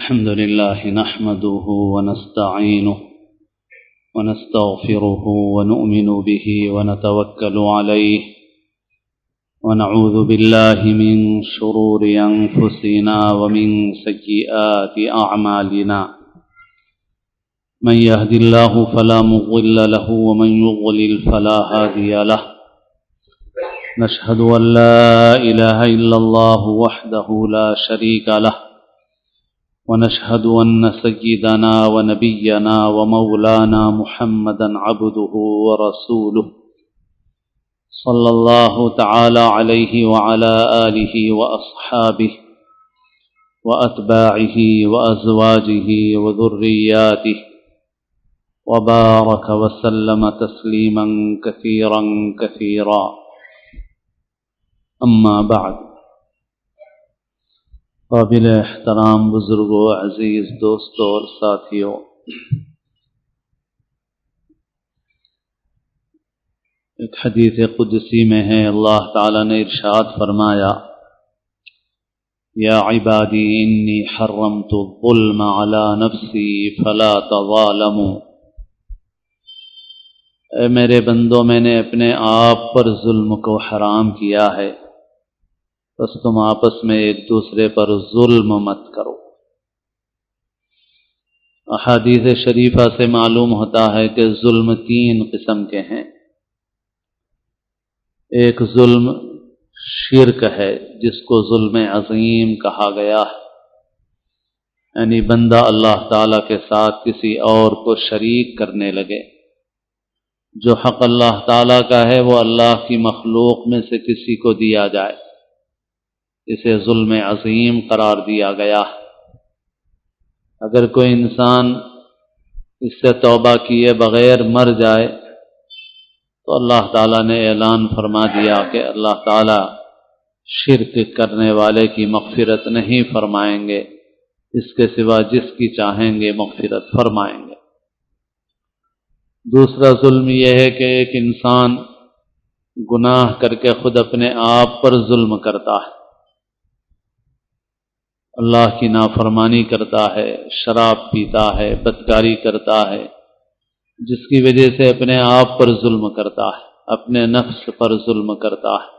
الحمد لله نحمده ونستعينه ونستغفره ونؤمن به ونتوكل عليه ونعوذ بالله من شرور أنفسنا ومن سيئات أعمالنا من يهد الله فلا مضل له ومن يضلل فلا هادي له نشهد أن لا إله إلا الله وحده لا شريك له ونشهد أن سيدنا ونبينا ومولانا محمدا عبده ورسوله صلى الله تعالى عليه وعلى آله وأصحابه وأتباعه وأزواجه وذرياته وبارك وسلم تسليما كثيرا كثيرا أما بعد. قابل احترام بزرگوں، عزیز دوستوں اور ساتھیوں، ایک حدیث قدسی میں ہے، اللہ تعالی نے ارشاد فرمایا: یا عبادی انی حرمت الظلم علی نفسی فلا تظالموا، اے میرے بندوں، میں نے اپنے آپ پر ظلم کو حرام کیا ہے، بس تم آپس میں ایک دوسرے پر ظلم مت کرو۔ احادیث شریفہ سے معلوم ہوتا ہے کہ ظلم تین قسم کے ہیں۔ ایک ظلم شرک ہے، جس کو ظلم عظیم کہا گیا ہے، یعنی بندہ اللہ تعالیٰ کے ساتھ کسی اور کو شریک کرنے لگے۔ جو حق اللہ تعالیٰ کا ہے وہ اللہ کی مخلوق میں سے کسی کو دیا جائے، اسے ظلم عظیم قرار دیا گیا۔ اگر کوئی انسان اس سے توبہ کیے بغیر مر جائے تو اللہ تعالیٰ نے اعلان فرما دیا کہ اللہ تعالیٰ شرک کرنے والے کی مغفرت نہیں فرمائیں گے، اس کے سوا جس کی چاہیں گے مغفرت فرمائیں گے۔ دوسرا ظلم یہ ہے کہ ایک انسان گناہ کر کے خود اپنے آپ پر ظلم کرتا ہے، اللہ کی نافرمانی کرتا ہے، شراب پیتا ہے، بدکاری کرتا ہے، جس کی وجہ سے اپنے آپ پر ظلم کرتا ہے، اپنے نفس پر ظلم کرتا ہے۔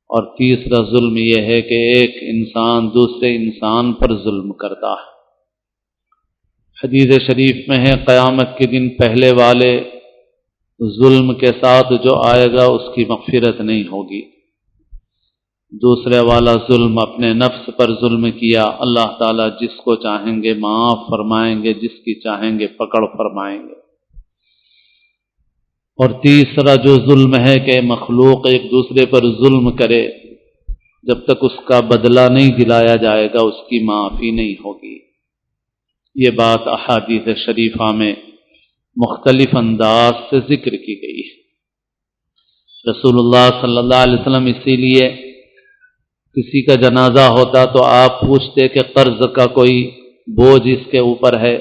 اور تیسرا ظلم یہ ہے کہ ایک انسان دوسرے انسان پر ظلم کرتا ہے۔ حدیث شریف میں ہے، قیامت کے دن پہلے والے ظلم کے ساتھ جو آئے گا اس کی مغفرت نہیں ہوگی۔ دوسرے والا ظلم اپنے نفس پر ظلم کیا، اللہ تعالیٰ جس کو چاہیں گے معاف فرمائیں گے، جس کی چاہیں گے پکڑ فرمائیں گے۔ اور تیسرا جو ظلم ہے کہ مخلوق ایک دوسرے پر ظلم کرے، جب تک اس کا بدلہ نہیں دلایا جائے گا اس کی معافی نہیں ہوگی۔ یہ بات احادیث شریفہ میں مختلف انداز سے ذکر کی گئی ہے۔ رسول اللہ صلی اللہ علیہ وسلم اسی لیے کسی کا جنازہ ہوتا تو آپ پوچھتے کہ قرض کا کوئی بوجھ اس کے اوپر ہے،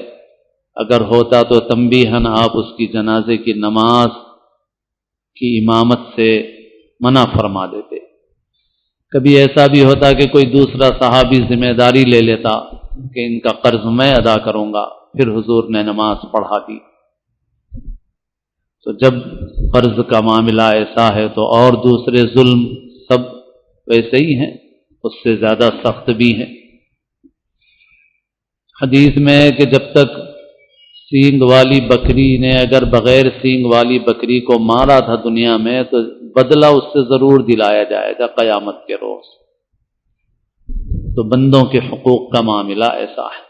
اگر ہوتا تو تنبیہاً آپ اس کی جنازے کی نماز کی امامت سے منع فرما دیتے۔ کبھی ایسا بھی ہوتا کہ کوئی دوسرا صحابی ذمہ داری لے لیتا کہ ان کا قرض میں ادا کروں گا، پھر حضور نے نماز پڑھا دی۔ تو جب قرض کا معاملہ ایسا ہے تو اور دوسرے ظلم سب ویسے ہی ہیں، اس سے زیادہ سخت بھی ہیں۔ حدیث میں ہے کہ جب تک سینگ والی بکری نے اگر بغیر سینگ والی بکری کو مارا تھا دنیا میں تو بدلہ اس سے ضرور دلایا جائے گا قیامت کے روز۔ تو بندوں کے حقوق کا معاملہ ایسا ہے۔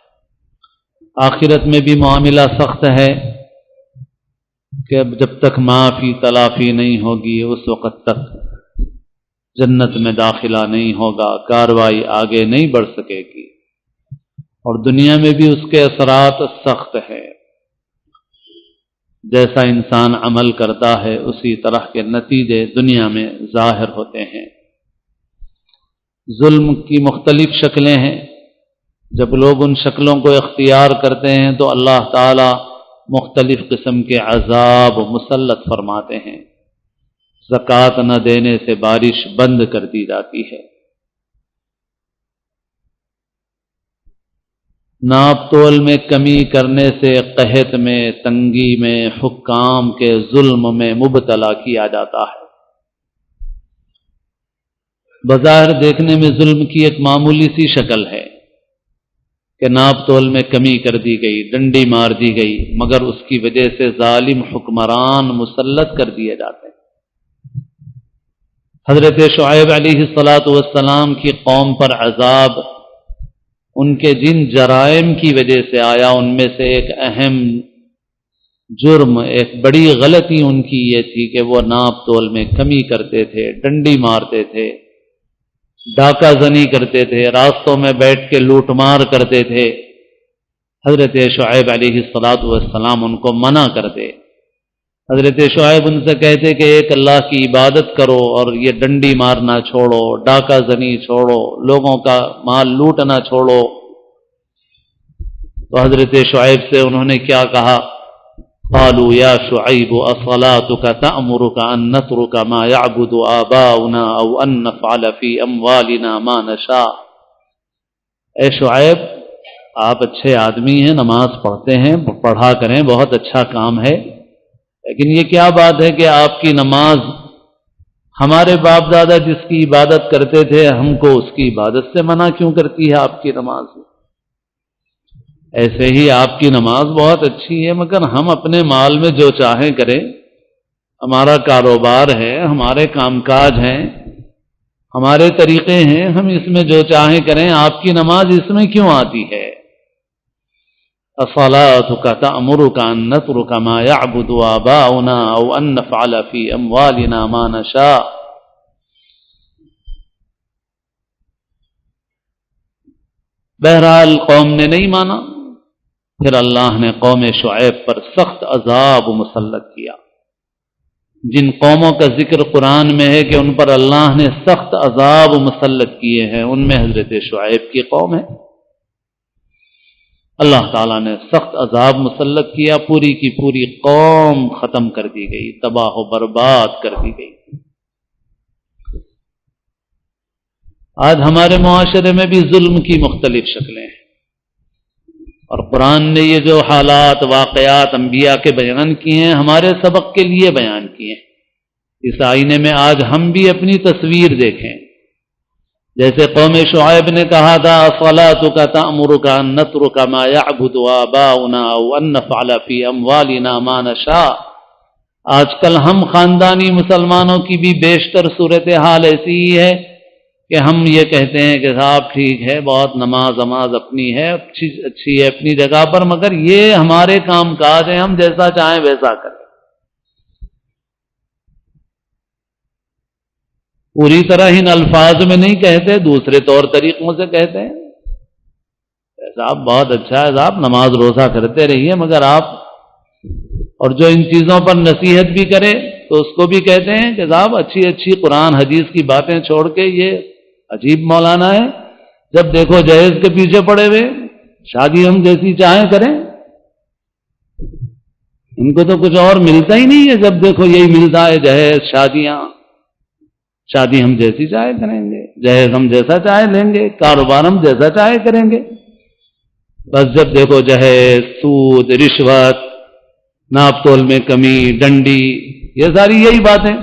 آخرت میں بھی معاملہ سخت ہے کہ جب تک معافی تلافی نہیں ہوگی اس وقت تک جنت میں داخلہ نہیں ہوگا، کاروائی آگے نہیں بڑھ سکے گی۔ اور دنیا میں بھی اس کے اثرات سخت ہیں، جیسا انسان عمل کرتا ہے اسی طرح کے نتیجے دنیا میں ظاہر ہوتے ہیں۔ ظلم کی مختلف شکلیں ہیں، جب لوگ ان شکلوں کو اختیار کرتے ہیں تو اللہ تعالی مختلف قسم کے عذاب مسلط فرماتے ہیں۔ زکوٰۃ نہ دینے سے بارش بند کر دی جاتی ہے، ناپ تول میں کمی کرنے سے قحط میں، تنگی میں، حکام کے ظلم میں مبتلا کیا جاتا ہے۔ بظاہر دیکھنے میں ظلم کی ایک معمولی سی شکل ہے کہ ناپ تول میں کمی کر دی گئی، ڈنڈی مار دی گئی، مگر اس کی وجہ سے ظالم حکمران مسلط کر دیے جاتے ہیں۔ حضرت شعیب علیہ السلام کی قوم پر عذاب ان کے جن جرائم کی وجہ سے آیا، ان میں سے ایک اہم جرم، ایک بڑی غلطی ان کی یہ تھی کہ وہ ناپ تول میں کمی کرتے تھے، ڈنڈی مارتے تھے، ڈاکہ زنی کرتے تھے، راستوں میں بیٹھ کے لوٹ مار کرتے تھے۔ حضرت شعیب علیہ السلام ان کو منع کرتے۔ حضرت شعیب ان سے کہتے کہ ایک اللہ کی عبادت کرو اور یہ ڈنڈی مارنا چھوڑو، ڈاکہ زنی چھوڑو، لوگوں کا مال لوٹنا چھوڑو۔ تو حضرت شعیب سے انہوں نے کیا کہا؟ قالوا یا شعیب اصلاتک تأمرک ان نترک ما یعبد آباؤنا او ان نفعل فی اموالنا ما نشاء۔ اے شعیب، آپ اچھے آدمی ہیں، نماز پڑھتے ہیں، پڑھا کریں، بہت اچھا کام ہے، لیکن یہ کیا بات ہے کہ آپ کی نماز ہمارے باپ دادا جس کی عبادت کرتے تھے، ہم کو اس کی عبادت سے منع کیوں کرتی ہے آپ کی نماز؟ ایسے ہی آپ کی نماز بہت اچھی ہے، مگر ہم اپنے مال میں جو چاہیں کریں، ہمارا کاروبار ہے، ہمارے کام کاج ہیں، ہمارے طریقے ہیں، ہم اس میں جو چاہیں کریں، آپ کی نماز اس میں کیوں آتی ہے؟ اصلاتک تأمرک ان نترک ما یعبد آباؤنا او ان نفعل فی اموالنا ما نشاء۔ بہرحال قوم نے نہیں مانا، پھر اللہ نے قوم شعیب پر سخت عذاب مسلط کیا۔ جن قوموں کا ذکر قرآن میں ہے کہ ان پر اللہ نے سخت عذاب مسلط کیے ہیں، ان میں حضرت شعیب کی قوم ہے۔ اللہ تعالیٰ نے سخت عذاب مسلط کیا، پوری کی پوری قوم ختم کر دی گئی، تباہ و برباد کر دی گئی۔ آج ہمارے معاشرے میں بھی ظلم کی مختلف شکلیں ہیں، اور قرآن نے یہ جو حالات، واقعات انبیاء کے بیان کیے ہیں، ہمارے سبق کے لیے بیان کیے ہیں۔ اس آئینے میں آج ہم بھی اپنی تصویر دیکھیں۔ جیسے قوم شعیب نے کہا تھا اصلاتک تأمرک ان نترک ما یعبد آباؤنا او ان نفعل فی اموالنا ما نشاء، آج کل ہم خاندانی مسلمانوں کی بھی بیشتر صورتحال ایسی ہی ہے کہ ہم یہ کہتے ہیں کہ صاحب ٹھیک ہے، بہت نماز اپنی ہے، اچھی ہے اپنی جگہ پر، مگر یہ ہمارے کام کاج ہیں، ہم جیسا چاہیں ویسا کریں۔ پوری طرح ان الفاظ میں نہیں کہتے، دوسرے طور طریقوں سے کہتے ہیں، صاحب بہت اچھا ہے، صاحب نماز روزہ کرتے رہیے، مگر آپ، اور جو ان چیزوں پر نصیحت بھی کرے تو اس کو بھی کہتے ہیں کہ صاحب اچھی اچھی قرآن حدیث کی باتیں چھوڑ کے یہ عجیب مولانا ہے، جب دیکھو جہیز کے پیچھے پڑے ہوئے، شادی ہم جیسی چاہیں کریں، ان کو تو کچھ اور ملتا ہی نہیں ہے، جب دیکھو یہی ملتا ہے، جہیز، شادیاں، شادی ہم جیسی چاہے کریں گے، جہیز ہم جیسا چاہے لیں گے، کاروبار ہم جیسا چاہے کریں گے، بس جب دیکھو جہیز، سود، رشوت، ناپ تول میں کمی، ڈنڈی، یہ ساری یہی باتیں۔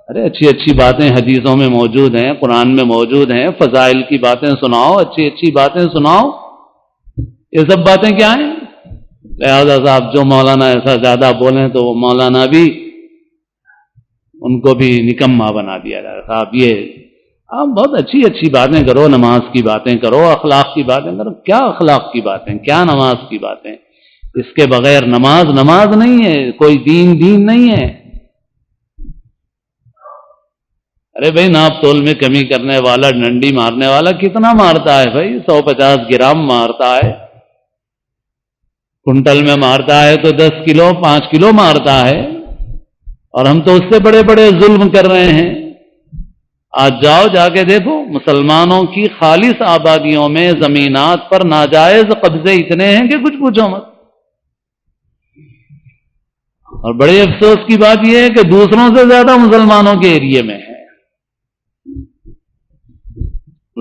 ارے اچھی اچھی باتیں حدیثوں میں موجود ہیں، قرآن میں موجود ہیں، فضائل کی باتیں سناؤ، اچھی اچھی باتیں سناؤ، یہ سب باتیں کیا ہیں؟ لہذا صاحب جو مولانا ایسا زیادہ بولیں تو وہ مولانا بھی، ان کو بھی نکما بنا دیا جائے، صاحب یہ آپ بہت اچھی اچھی باتیں کرو، نماز کی باتیں کرو، اخلاق کی باتیں کرو۔ کیا اخلاق کی باتیں، کیا نماز کی باتیں؟ اس کے بغیر نماز نماز نہیں ہے، کوئی دین نہیں ہے۔ ارے بھائی ناپ تول میں کمی کرنے والا، ڈنڈی مارنے والا کتنا مارتا ہے بھائی؟ 150 گرام مارتا ہے، کنٹل میں مارتا ہے تو 10 کلو 5 کلو مارتا ہے، اور ہم تو اس سے بڑے بڑے ظلم کر رہے ہیں۔ آج جاؤ جا کے دیکھو، مسلمانوں کی خالص آبادیوں میں زمینات پر ناجائز قبضے اتنے ہیں کہ کچھ پوچھو مت۔ اور بڑے افسوس کی بات یہ ہے کہ دوسروں سے زیادہ مسلمانوں کے ایریے میں ہے۔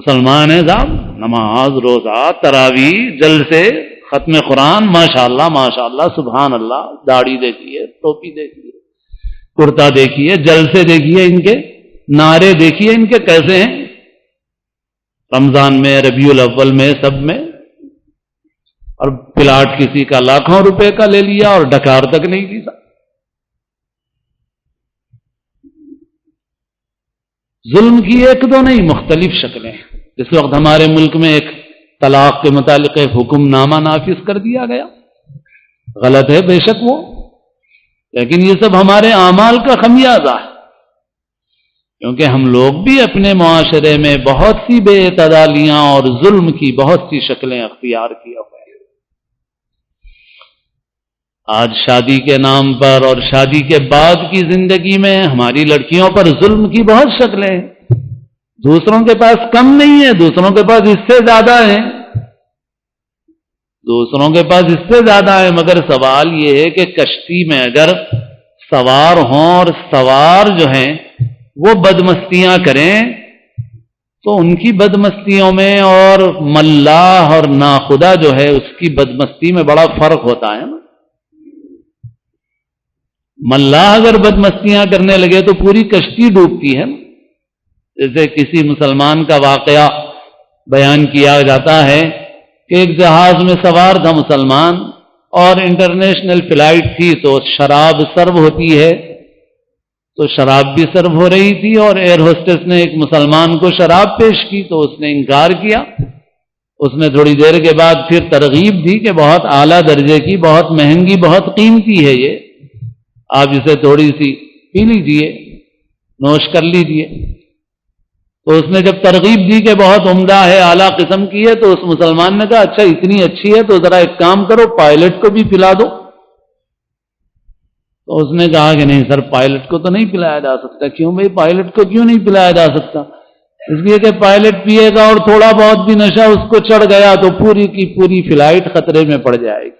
مسلمان ہیں صاحب، نماز، روزہ، تراویح، جلسے، ختم قرآن، ماشاءاللہ ماشاءاللہ، سبحان اللہ، داڑھی دیکھیے، ٹوپی دیکھیے، کرتا دیکھیے، جلسے دیکھیے، ان کے نعرے دیکھیے ان کے کیسے ہیں، رمضان میں، ربیع الاول میں، سب میں، اور پلاٹ کسی کا لاکھوں روپے کا لے لیا اور ڈکار تک نہیں لی۔ ظلم کی ایک دو نہیں، مختلف شکلیں ہیں۔ اس وقت ہمارے ملک میں ایک طلاق کے متعلق ایک حکم نامہ نافذ کر دیا گیا، غلط ہے بے شک وہ، لیکن یہ سب ہمارے اعمال کا خمیازہ ہے، کیونکہ ہم لوگ بھی اپنے معاشرے میں بہت سی بے اعتدالیاں اور ظلم کی بہت سی شکلیں اختیار کیا ہوئے ہیں۔ آج شادی کے نام پر اور شادی کے بعد کی زندگی میں ہماری لڑکیوں پر ظلم کی بہت شکلیں ہیں۔ دوسروں کے پاس کم نہیں ہے، دوسروں کے پاس اس سے زیادہ ہے، دوسروں کے پاس اس سے زیادہ ہے، مگر سوال یہ ہے کہ کشتی میں اگر سوار ہوں اور سوار جو ہیں وہ بدمستیاں کریں تو ان کی بدمستیوں میں اور ملاح اور ناخدا جو ہے اس کی بدمستی میں بڑا فرق ہوتا ہے نا۔ ملاح اگر بدمستیاں کرنے لگے تو پوری کشتی ڈوبتی ہے۔ جیسے کسی مسلمان کا واقعہ بیان کیا جاتا ہے کہ ایک جہاز میں سوار تھا مسلمان، اور انٹرنیشنل فلائٹ تھی تو شراب سرو ہوتی ہے، تو شراب بھی سرو ہو رہی تھی، اور ایئر ہوسٹس نے ایک مسلمان کو شراب پیش کی تو اس نے انکار کیا۔ اس نے تھوڑی دیر کے بعد پھر ترغیب دی کہ بہت اعلیٰ درجے کی، بہت مہنگی، بہت قیمتی ہے یہ، آپ اسے تھوڑی سی پی لیجیے، نوش کر لیجیے۔ تو اس نے جب ترغیب دی کہ بہت عمدہ ہے، اعلیٰ قسم کی ہے، تو اس مسلمان نے کہا اچھا اتنی اچھی ہے تو ذرا ایک کام کرو، پائلٹ کو بھی پلا دو۔ تو اس نے کہا کہ نہیں سر، پائلٹ کو تو نہیں پلایا جا سکتا۔ کیوں بھائی، پائلٹ کو کیوں نہیں پلایا جا سکتا؟ اس لیے کہ پائلٹ پیے گا اور تھوڑا بہت بھی نشہ اس کو چڑھ گیا تو پوری کی پوری فلائٹ خطرے میں پڑ جائے گی۔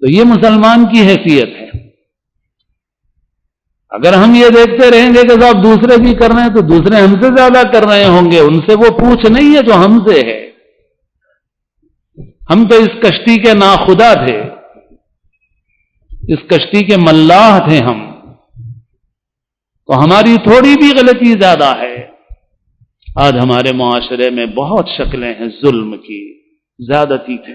تو یہ مسلمان کی حیثیت ہے۔ اگر ہم یہ دیکھتے رہیں گے کہ صاحب دوسرے بھی کر رہے ہیں تو دوسرے ہم سے زیادہ کر رہے ہوں گے، ان سے وہ پوچھ نہیں ہے جو ہم سے ہے۔ ہم تو اس کشتی کے ناخدا تھے، اس کشتی کے ملاح تھے ہم، تو ہماری تھوڑی بھی غلطی زیادہ ہے۔ آج ہمارے معاشرے میں بہت شکلیں ہیں ظلم کی، زیادتی کی،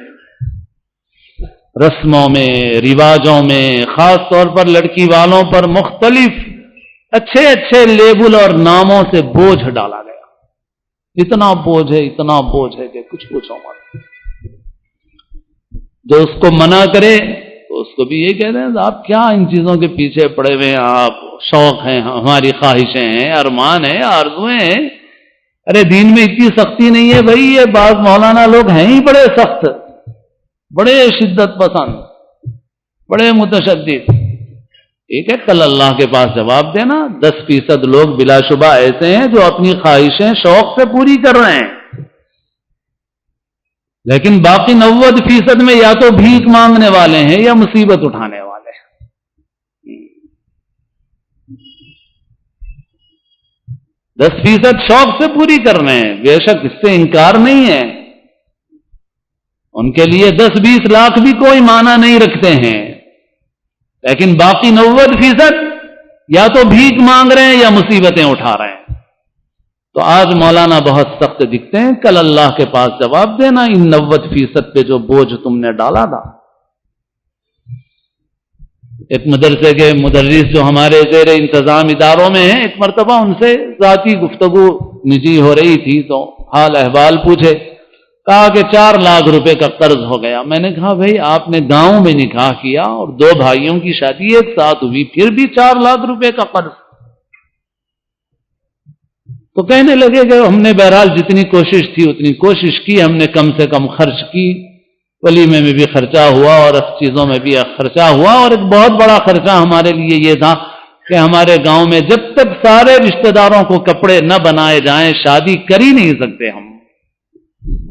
رسموں میں، رواجوں میں، خاص طور پر لڑکی والوں پر مختلف اچھے اچھے لیبل اور ناموں سے بوجھ ڈالا گیا۔ اتنا بوجھ ہے، اتنا بوجھ ہے کہ کچھ پوچھو مت۔ جو اس کو منع کرے تو اس کو بھی یہ کہتے ہیں آپ کیا ان چیزوں کے پیچھے پڑے ہوئے ہیں، آپ شوق ہیں، ہماری خواہشیں ہیں، ارمان ہیں، آرزویں ہیں۔ ارے دین میں اتنی سختی نہیں ہے بھائی، یہ بعض مولانا لوگ ہیں ہی بڑے سخت، بڑے شدت پسند، بڑے متشدد۔ ٹھیک ہے، کل اللہ کے پاس جواب دینا۔ 10% لوگ بلا شبہ ایسے ہیں جو اپنی خواہشیں شوق سے پوری کر رہے ہیں، لیکن باقی 90% میں یا تو بھیک مانگنے والے ہیں یا مصیبت اٹھانے والے ہیں۔ 10% شوق سے پوری کر رہے ہیں، بے شک اس سے انکار نہیں ہے، ان کے لیے 10-20 لاکھ بھی کوئی معنی نہیں رکھتے ہیں، لیکن باقی 90% یا تو بھیک مانگ رہے ہیں یا مصیبتیں اٹھا رہے ہیں۔ تو آج مولانا بہت سخت دکھتے ہیں، کل اللہ کے پاس جواب دینا ان 90% پہ جو بوجھ تم نے ڈالا تھا۔ ایک مدرسے کے مدرس جو ہمارے زیر انتظام اداروں میں ہیں، ایک مرتبہ ان سے ذاتی گفتگو نجی ہو رہی تھی تو حال احوال پوچھے، کہا کہ 4 لاکھ روپے کا قرض ہو گیا۔ میں نے کہا بھائی آپ نے گاؤں میں نکاح کیا اور 2 بھائیوں کی شادی ایک ساتھ ہوئی، پھر بھی 4 لاکھ روپے کا قرض؟ تو کہنے لگے کہ ہم نے بہرحال جتنی کوشش تھی اتنی کوشش کی، ہم نے کم سے کم خرچ کی، ولیمے میں بھی خرچہ ہوا اور اس چیزوں میں بھی خرچہ ہوا، اور ایک بہت بڑا خرچہ ہمارے لیے یہ تھا کہ ہمارے گاؤں میں جب تک سارے رشتہ داروں کو کپڑے نہ بنائے جائیں شادی کر ہی نہیں سکتے، ہم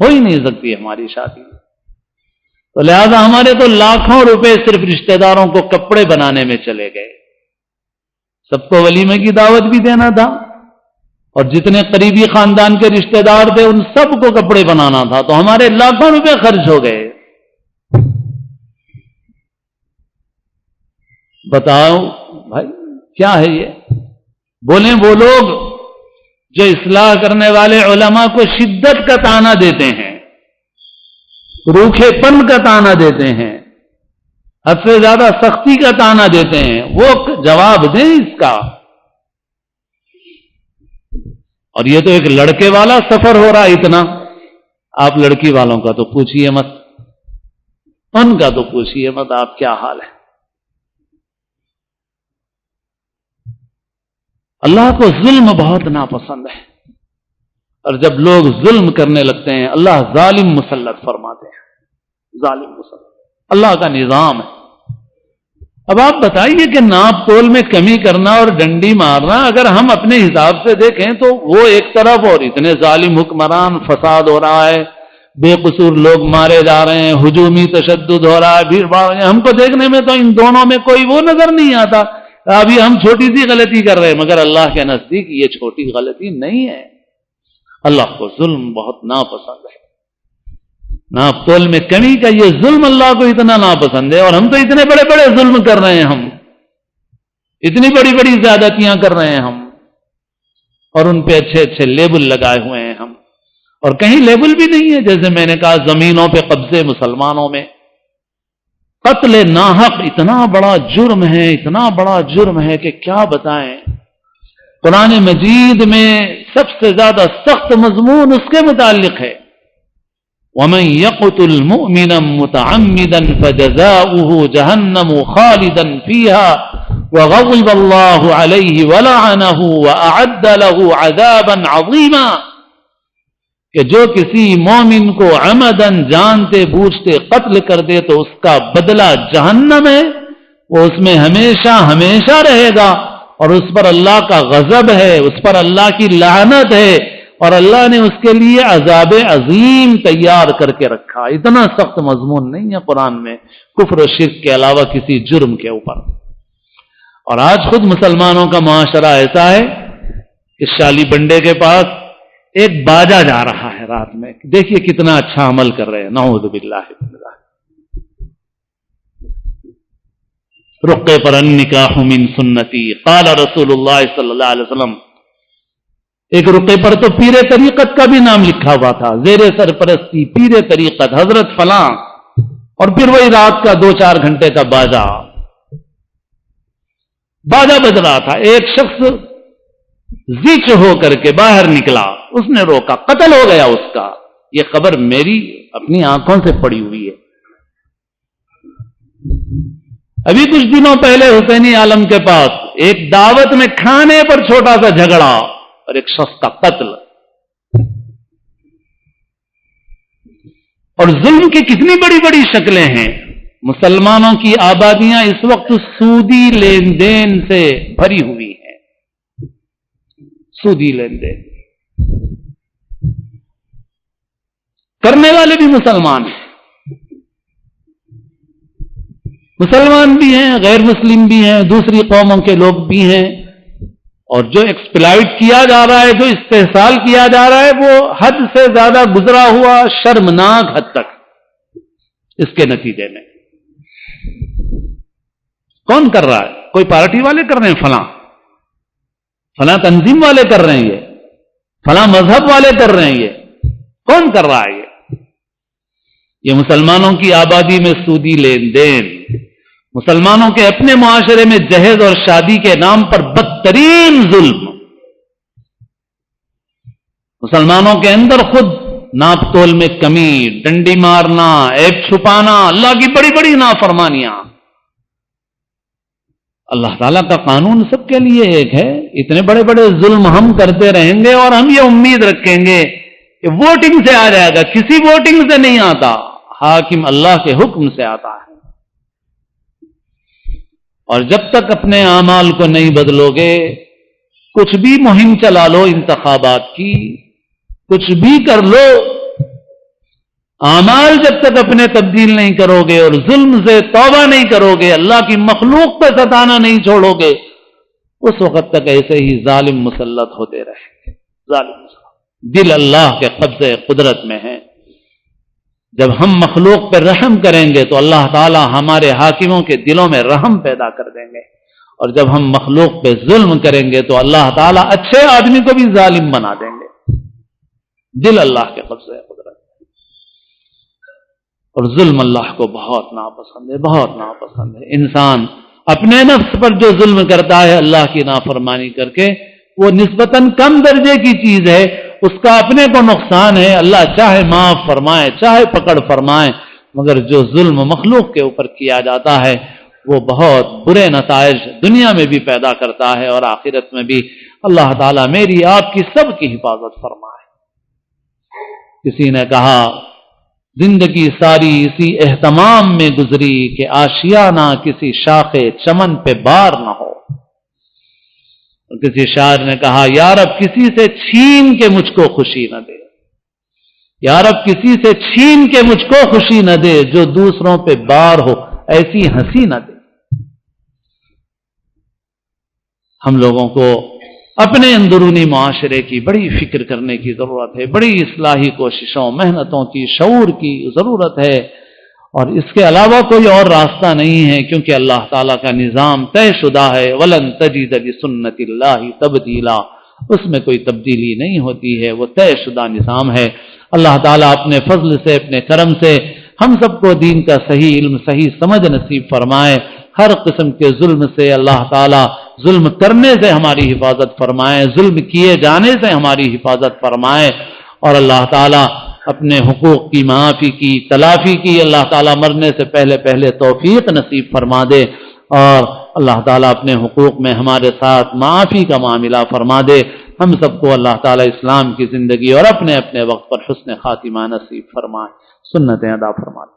ہو ہی نہیں سکتی ہماری شادی۔ تو لہذا ہمارے تو لاکھوں روپے صرف رشتہ داروں کو کپڑے بنانے میں چلے گئے، سب کو ولیمے کی دعوت بھی دینا تھا، اور جتنے قریبی خاندان کے رشتہ دار تھے ان سب کو کپڑے بنانا تھا، تو ہمارے لاکھوں روپے خرچ ہو گئے۔ بتاؤ بھائی کیا ہے یہ؟ بولیں وہ لوگ جو اصلاح کرنے والے علماء کو شدت کا طعنہ دیتے ہیں، روکھے پن کا طعنہ دیتے ہیں، حد سے زیادہ سختی کا طعنہ دیتے ہیں، وہ جواب دیں اس کا۔ اور یہ تو ایک لڑکے والا سفر ہو رہا ہے اتنا، آپ لڑکی والوں کا تو پوچھئے مت، ان کا تو پوچھئے مت آپ کیا حال ہے۔ اللہ کو ظلم بہت ناپسند ہے، اور جب لوگ ظلم کرنے لگتے ہیں اللہ ظالم مسلط فرماتے ہیں، ظالم مسلط، اللہ کا نظام ہے۔ اب آپ بتائیے کہ ناپ تول میں کمی کرنا اور ڈنڈی مارنا اگر ہم اپنے حساب سے دیکھیں تو وہ ایک طرف، اور اتنے ظالم حکمران، فساد ہو رہا ہے، بے قصور لوگ مارے جا رہے ہیں، ہجومی تشدد ہو رہا ہے، بھیڑ بھاڑ، ہم کو دیکھنے میں تو ان دونوں میں کوئی وہ نظر نہیں آتا، ابھی ہم چھوٹی سی غلطی کر رہے ہیں، مگر اللہ کے نزدیک یہ چھوٹی غلطی نہیں ہے۔ اللہ کو ظلم بہت ناپسند ہے، ناپ تول میں کمی کا یہ ظلم اللہ کو اتنا ناپسند ہے، اور ہم تو اتنے بڑے بڑے ظلم کر رہے ہیں، ہم اتنی بڑی بڑی زیادتیاں کر رہے ہیں ہم، اور ان پہ اچھے اچھے لیبل لگائے ہوئے ہیں ہم، اور کہیں لیبل بھی نہیں ہے۔ جیسے میں نے کہا زمینوں پہ قبضے مسلمانوں میں، قتل ناحق اتنا بڑا جرم ہے، اتنا بڑا جرم ہے کہ کیا بتائیں۔ قرآن مجید میں سب سے زیادہ سخت مضمون اس کے متعلق ہے، وَمَن يَقْتُلْ مُؤْمِنًا مُتَعَمِّدًا فَجَزَاؤُهُ جَهَنَّمُ خَالِدًا فِيهَا وَغَضِبَ اللَّهُ عَلَيْهِ وَلَعَنَهُ وَأَعَدَّ لَهُ عَذَابًا عَظِيمًا، کہ جو کسی مومن کو عمدن جانتے بوجھتے قتل کر دے تو اس کا بدلہ جہنم ہے، وہ اس میں ہمیشہ ہمیشہ رہے گا، اور اس پر اللہ کا غضب ہے، اس پر اللہ کی لعنت ہے، اور اللہ نے اس کے لیے عذاب عظیم تیار کر کے رکھا۔ اتنا سخت مضمون نہیں ہے قرآن میں کفر و شرک کے علاوہ کسی جرم کے اوپر۔ اور آج خود مسلمانوں کا معاشرہ ایسا ہے کہ شالی بنڈے کے پاس ایک باجا جا رہا ہے رات میں، دیکھیے کتنا اچھا عمل کر رہے ہیں، نعوذ باللہ من ذلک۔ رقے پر النکاح من سنتی قال رسول اللہ صلی اللہ علیہ وسلم، ایک رقے پر تو پیر طریقت کا بھی نام لکھا ہوا تھا، زیر سرپرستی پیر طریقت حضرت فلاں، اور پھر وہی رات کا 2-4 گھنٹے کا باجا بج رہا تھا، ایک شخص زچ ہو کر کے باہر نکلا، اس نے روکا، قتل ہو گیا اس کا۔ یہ خبر میری اپنی آنکھوں سے پڑی ہوئی ہے۔ ابھی کچھ دنوں پہلے حسینی عالم کے پاس ایک دعوت میں کھانے پر چھوٹا سا جھگڑا اور ایک شخص کا قتل، اور ظلم کی کتنی بڑی بڑی شکلیں ہیں۔ مسلمانوں کی آبادیاں اس وقت سودی لین دین سے بھری ہوئی ہیں، سودی لین دین کرنے والے بھی مسلمان ہیں، مسلمان بھی ہیں، غیر مسلم بھی ہیں، دوسری قوموں کے لوگ بھی ہیں، اور جو ایکسپلائٹ کیا جا رہا ہے، جو استحصال کیا جا رہا ہے، وہ حد سے زیادہ گزرا ہوا شرمناک حد تک۔ اس کے نتیجے میں کون کر رہا ہے؟ کوئی پارٹی والے کر رہے ہیں، فلاں تنظیم والے کر رہے ہیں، یہ فلاں مذہب والے کر رہے ہیں، یہ کون کر رہا ہے؟ یہ مسلمانوں کی آبادی میں سودی لین دین، مسلمانوں کے اپنے معاشرے میں جہیز اور شادی کے نام پر بدترین ظلم، مسلمانوں کے اندر خود ناپ تول میں کمی، ڈنڈی مارنا، عیب چھپانا، اللہ کی بڑی بڑی نافرمانیاں۔ اللہ تعالیٰ کا قانون سب کے لیے ایک ہے، اتنے بڑے بڑے ظلم ہم کرتے رہیں گے اور ہم یہ امید رکھیں گے کہ ووٹنگ سے آ جائے گا، کسی ووٹنگ سے نہیں آتا، حاکم اللہ کے حکم سے آتا ہے۔ اور جب تک اپنے اعمال کو نہیں بدلو گے، کچھ بھی مہم چلا لو انتخابات کی، کچھ بھی کر لو، اعمال جب تک اپنے تبدیل نہیں کرو گے اور ظلم سے توبہ نہیں کرو گے، اللہ کی مخلوق پہ ستانا نہیں چھوڑو گے، اس وقت تک ایسے ہی ظالم مسلط ہوتے رہیں گے۔ ظالم دل اللہ کے قبضے قدرت میں ہے. جب ہم مخلوق پہ رحم کریں گے تو اللہ تعالی ہمارے حاکموں کے دلوں میں رحم پیدا کر دیں گے، اور جب ہم مخلوق پہ ظلم کریں گے تو اللہ تعالی اچھے آدمی کو بھی ظالم بنا دیں گے. دل اللہ کے قبضے قدرت ہے، اور ظلم اللہ کو بہت ناپسند ہے، بہت ناپسند ہے. انسان اپنے نفس پر جو ظلم کرتا ہے اللہ کی نافرمانی کر کے، وہ نسبتاً کم درجے کی چیز ہے، اس کا اپنے کو نقصان ہے. اللہ چاہے معاف فرمائے، چاہے پکڑ فرمائے، مگر جو ظلم مخلوق کے اوپر کیا جاتا ہے وہ بہت برے نتائج دنیا میں بھی پیدا کرتا ہے اور آخرت میں بھی. اللہ تعالیٰ میری آپ کی سب کی حفاظت فرمائے. کسی نے کہا زندگی ساری اسی اہتمام میں گزری کہ آشیانہ کسی شاخ چمن پہ بار نہ ہو. کسی شاعر نے کہا یا رب کسی سے چھین کے مجھ کو خوشی نہ دے، یا رب کسی سے چھین کے مجھ کو خوشی نہ دے، جو دوسروں پہ بار ہو ایسی ہنسی نہ دے. ہم لوگوں کو اپنے اندرونی معاشرے کی بڑی فکر کرنے کی ضرورت ہے، بڑی اصلاحی کوششوں محنتوں کی شعور کی ضرورت ہے، اور اس کے علاوہ کوئی اور راستہ نہیں ہے، کیونکہ اللہ تعالیٰ کا نظام طے شدہ ہے. وَلَن تَجِدَ لِسُنَّتِ اللَّهِ تَبْدِيلًا، اس میں کوئی تبدیلی نہیں ہوتی ہے، وہ طے شدہ نظام ہے. اللہ تعالیٰ اپنے فضل سے، اپنے کرم سے ہم سب کو دین کا صحیح علم، صحیح سمجھ نصیب فرمائے. ہر قسم کے ظلم سے اللہ تعالیٰ ظلم کرنے سے ہماری حفاظت فرمائے، ظلم کیے جانے سے ہماری حفاظت فرمائے، اور اللہ تعالیٰ اپنے حقوق کی معافی کی، تلافی کی اللہ تعالیٰ مرنے سے پہلے توفیق نصیب فرما دے، اور اللہ تعالیٰ اپنے حقوق میں ہمارے ساتھ معافی کا معاملہ فرما دے. ہم سب کو اللہ تعالیٰ اسلام کی زندگی اور اپنے اپنے وقت پر حسن خاتمہ نصیب فرمائے، سنتیں ادا فرما دے.